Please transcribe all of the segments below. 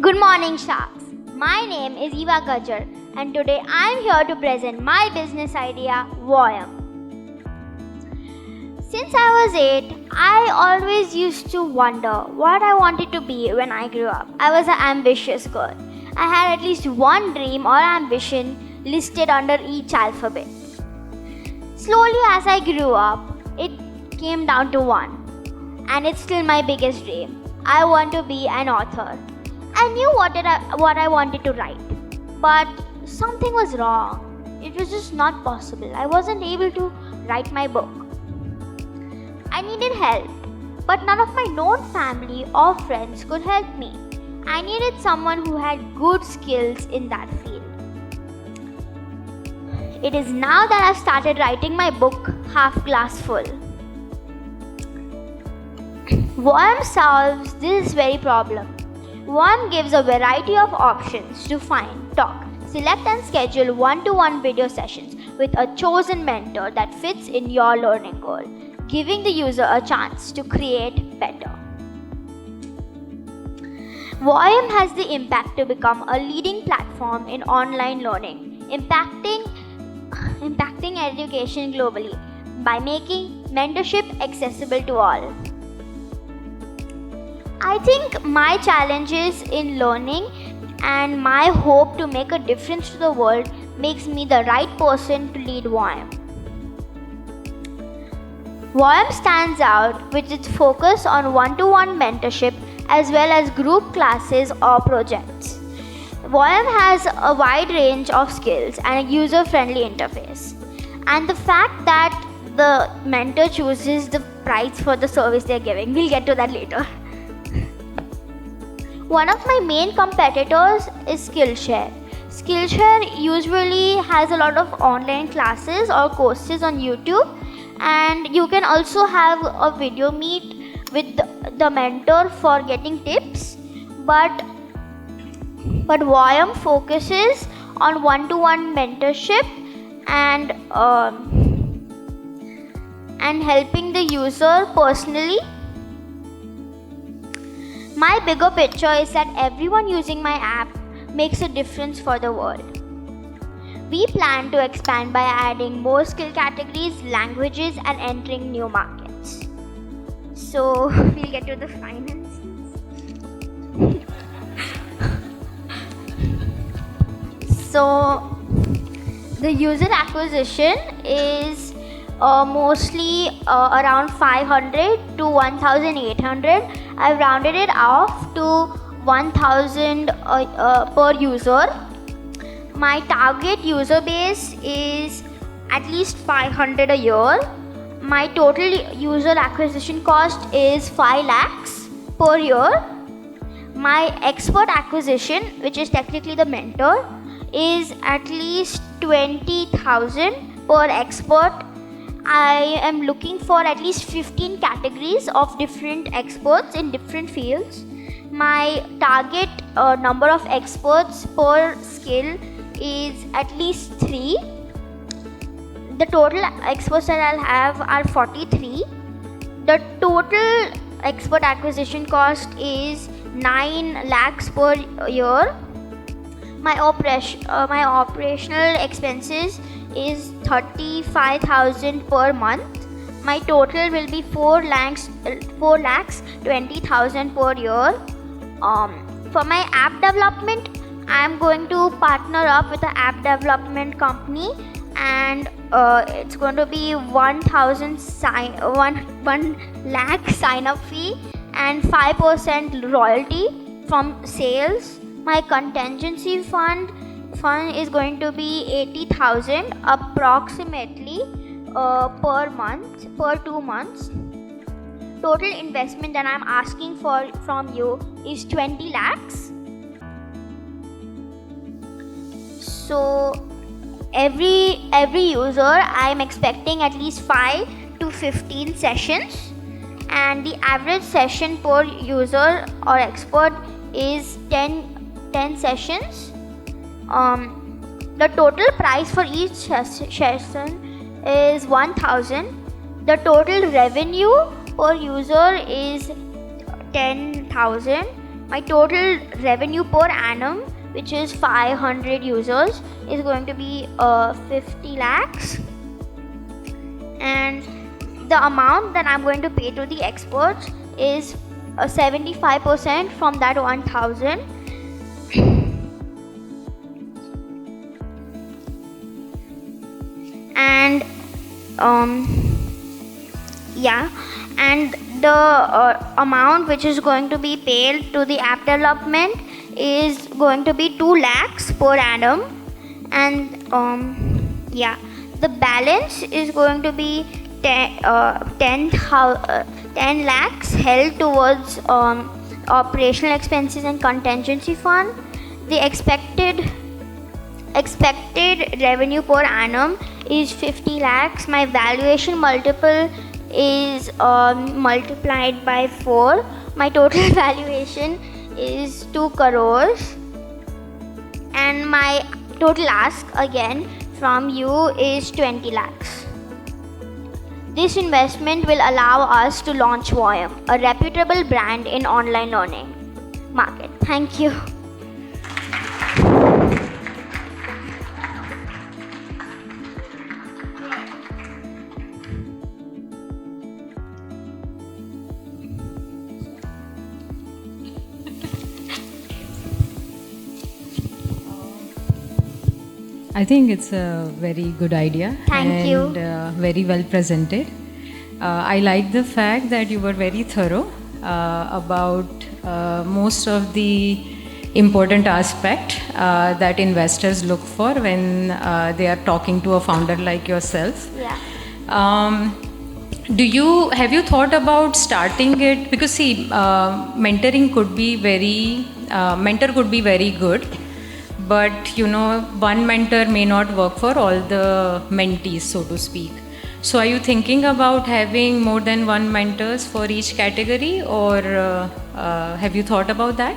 Good morning, Sharks. My name is Eva Gajjar, and today I am here to present my business idea, WOYM. Since I was 8, I always used to wonder what I wanted to be when I grew up. I was an ambitious girl. I had at least one dream or ambition listed under each alphabet. Slowly as I grew up, it came down to one, and it's still my biggest dream. I want to be an author. I knew what I wanted to write, but something was wrong. It was just not possible. I wasn't able to write my book. I needed help, but none of my known family or friends could help me. I needed someone who had good skills in that field. It is now that I've started writing my book, Half Glass Full. WOYM solves this very problem. WOYM gives a variety of options to find, talk, select and schedule one-to-one video sessions with a chosen mentor that fits in your learning goal, giving the user a chance to create better. WOYM has the impact to become a leading platform in online learning, impacting education globally by making mentorship accessible to all. I think my challenges in learning and my hope to make a difference to the world makes me the right person to lead WOYM. WOYM stands out with its focus on one-to-one mentorship as well as group classes or projects. WOYM has a wide range of skills and a user-friendly interface. And the fact that the mentor chooses the price for the service they're giving, we'll get to that later. One of my main competitors is Skillshare. Skillshare usually has a lot of online classes or courses on YouTube, and you can also have a video meet with the mentor for getting tips. But WOYM focuses on one-to-one mentorship and helping the user personally. My bigger picture is that everyone using my app makes a difference for the world. We plan to expand by adding more skill categories, languages, and entering new markets. So, we'll get to the finances. So, the user acquisition is mostly around 500 to 1,800. I've rounded it off to 1,000 per user. My target user base is at least 500 a year. My total user acquisition cost is 5 lakhs per year. My expert acquisition, which is technically the mentor, is at least 20,000 per expert. I am looking for at least 15 categories of different experts in different fields. My target number of experts per skill is at least 3. The total experts that I'll have are 43. The total expert acquisition cost is 9 lakhs per year. My operational expenses is 35,000 per month. My total will be 4 lakhs 20,000 per year. For my app development, I am going to partner up with an app development company, and it's going to be 1 lakh sign up fee and 5% royalty from sales. My contingency fund is going to be 80,000 approximately per month, per 2 months. Total investment that I'm asking for from you is 20 lakhs. So every user I'm expecting at least 5 to 15 sessions, and the average session per user or expert is 10 sessions. The total price for each session is 1,000. The total revenue per user is 10,000, my total revenue per annum, which is 500 users, is going to be 50 lakhs. And the amount that I'm going to pay to the experts is 75% from that 1,000. And and the amount which is going to be paid to the app development is going to be 2 lakhs per annum. And the balance is going to be 10 lakhs held towards operational expenses and contingency fund. The expected revenue per annum is 50 lakhs. My valuation multiple is multiplied by 4. My total valuation is 2 crores. And my total ask again from you is 20 lakhs. This investment will allow us to launch WOYM, a reputable brand in online learning market. Thank you. I think it's a very good idea. Thank you. And very well presented. I like the fact that you were very thorough about most of the important aspect that investors look for when they are talking to a founder like yourself. Yeah. Have you thought about starting it? Because see, mentoring could be mentor could be very good. But one mentor may not work for all the mentees, so to speak. So are you thinking about having more than one mentors for each category, or have you thought about that?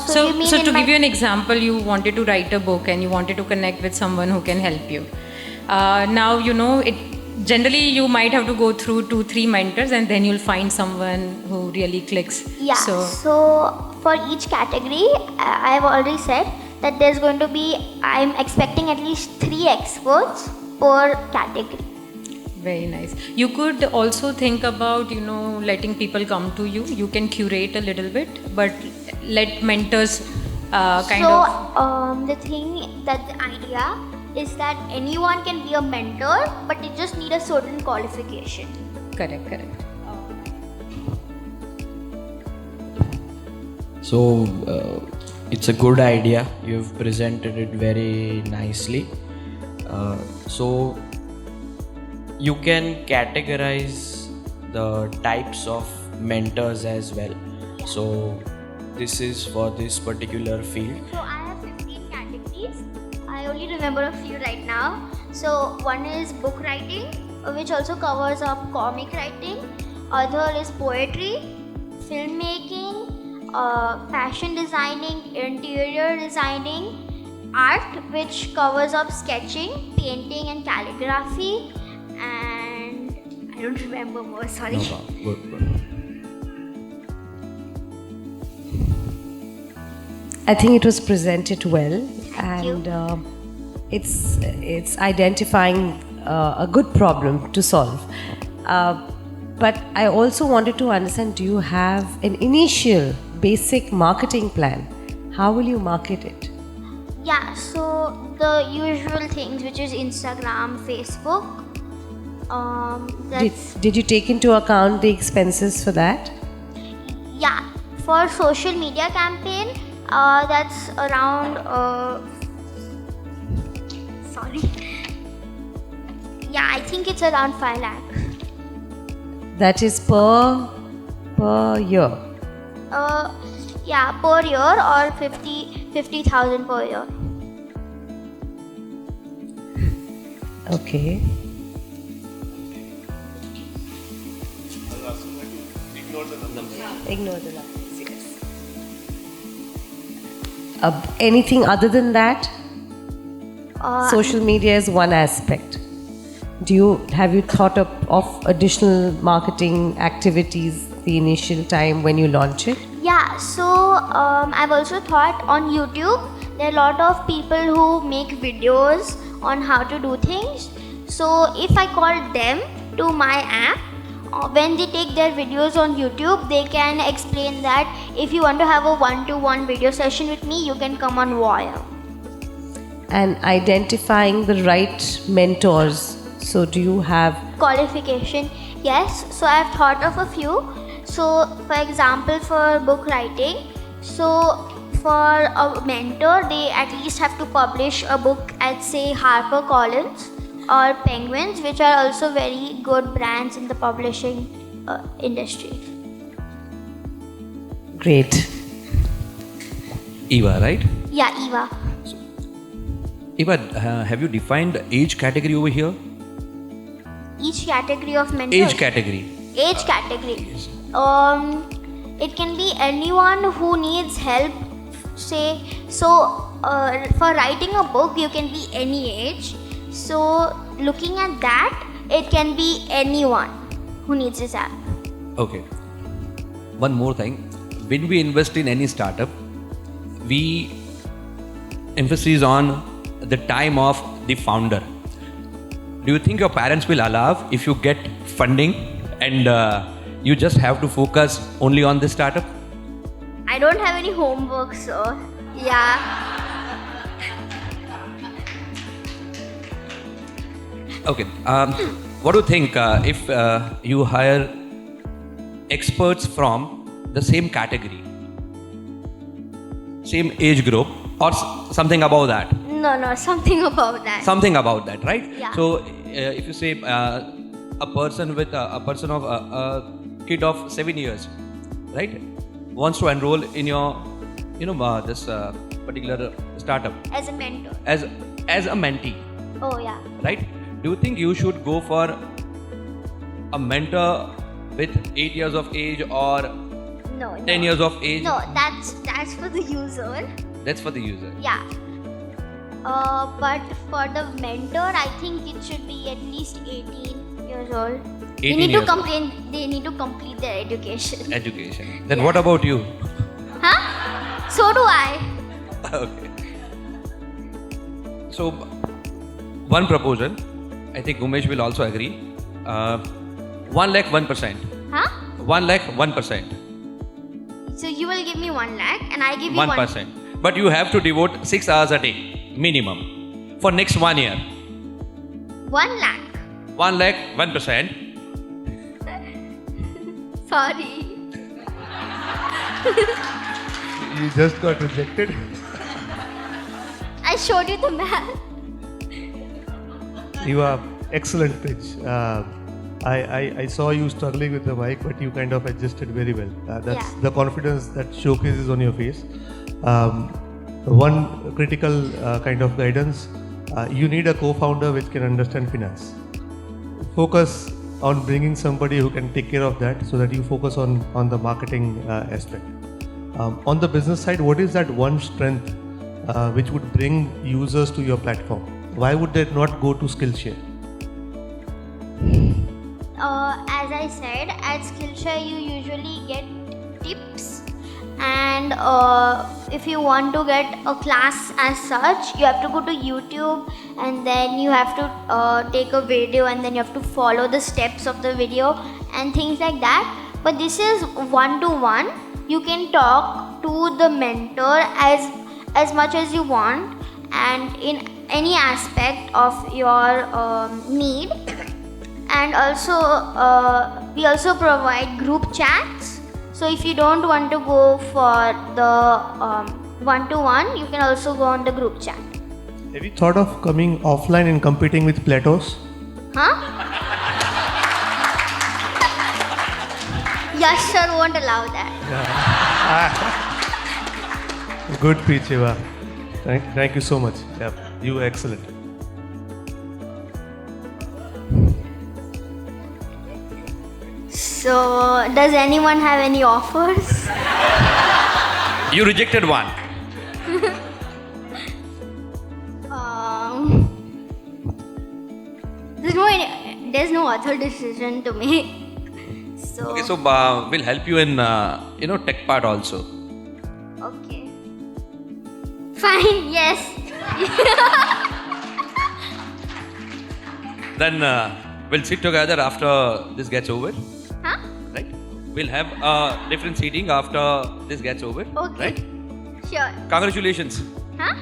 So to give you an example, you wanted to write a book and you wanted to connect with someone who can help you. Now generally you might have to go through 2-3 mentors and then you'll find someone who really clicks. Yeah. So for each category, I've already said that there's going to be, I'm expecting at least 3 experts per category. Very nice. You could also think about, letting people come to you. You can curate a little bit, but let mentors the thing, that the idea is that anyone can be a mentor, but they just need a certain qualification. Correct. So it's a good idea. You've presented it very nicely. So you can categorize the types of mentors as well. So this is for this particular field. So I have 15 categories. I only remember a few right now. So one is book writing, which also covers up comic writing. Other is poetry, filmmaking, fashion designing, interior designing, art, which covers up sketching, painting and calligraphy, and I don't remember more, sorry. No problem. Good. I think it was presented well, Thank you. and it's identifying a good problem to solve. But I also wanted to understand, do you have an initial basic marketing plan? How will you market it? Yeah, so the usual things, which is Instagram, Facebook. Did you take into account the expenses for that? Yeah, for social media campaign, that's around I think it's around 5 lakhs. That is per year. Per year, or 50,000 per year. Okay. Ignore the numbers, yes. Anything other than that? Social media is one aspect. Have you thought of additional marketing activities the initial time when you launch it? Yeah, Yeah, so I've also thought on YouTube, there are a lot of people who make videos on how to do things. So if I call them to my app, when they take their videos on YouTube, they can explain that if you want to have a one-to-one video session with me, you can come on WOYM. And identifying the right mentors. So do you have Qualification, yes. So I've thought of a few. So for example, for book writing, so for a mentor, they at least have to publish a book at say HarperCollins or Penguins, which are also very good brands in the publishing industry. great? Eva, right? Yeah, Eva. Eva, have you defined the age category over here? Each category of mentors. Age category. Age category. It can be anyone who needs help. Say so. For writing a book, you can be any age. So looking at that, it can be anyone who needs this app. Okay. One more thing. When we invest in any startup, we emphasize on the time of the founder. Do you think your parents will allow if you get funding and you just have to focus only on the startup? I don't have any homework, so yeah. Okay. What do you think if you hire experts from the same category, same age group, or something above that? No, something about that. Something about that, right? Yeah. So if you say a person with a kid of 7 years, right, wants to enroll in your, this particular startup As a mentor. as a mentee, Oh yeah. right? Do you think you should go for a mentor with 8 years of age or No. 10 years of age? No, that's for the user. That's for the user. Yeah. But for the mentor, I think it should be at least 18 years old. 18 years old. They need to complete their education. Education. Then Yeah. what about you? Huh? So do I. Okay. So, one proposal, I think Umesh will also agree. 1 lakh 1%. Huh? 1 lakh 1%. So you will give me 1 lakh and I give you 1%. But you have to devote 6 hours a day, minimum, for next 1 year. 1 lakh. 1 lakh 1%. Sorry. You just got rejected. I showed you the math. You are excellent pitch. I saw you struggling with the mic, but you kind of adjusted very well. That's Yeah. the confidence that showcases on your face. One critical kind of guidance: you need a co-founder which can understand finance. Focus on bringing somebody who can take care of that, so that you focus on the marketing aspect. On the business side, what is that one strength which would bring users to your platform? Why would they not go to Skillshare? As I said, at Skillshare you usually get tips, and if you want to get a class as such, you have to go to YouTube and then you have to take a video and then you have to follow the steps of the video and things like that. But this is one-to-one. You can talk to the mentor as much as you want and in any aspect of your need. And also we also provide group chats. So if you don't want to go for the one-to-one, you can also go on the group chat. Have you thought of coming offline and competing with Playtos? Huh? Yes, sir, won't allow that. Good pitch, Eva. Thank you so much. Yeah, you were excellent. So, does anyone have any offers? You rejected one. There's no other decision to make. So, Okay, so we'll help you in tech part also. Fine, yes. Then we'll sit together after this gets over. Huh? Right? We'll have different seating after this gets over. Okay. Right? Sure. Congratulations. Huh?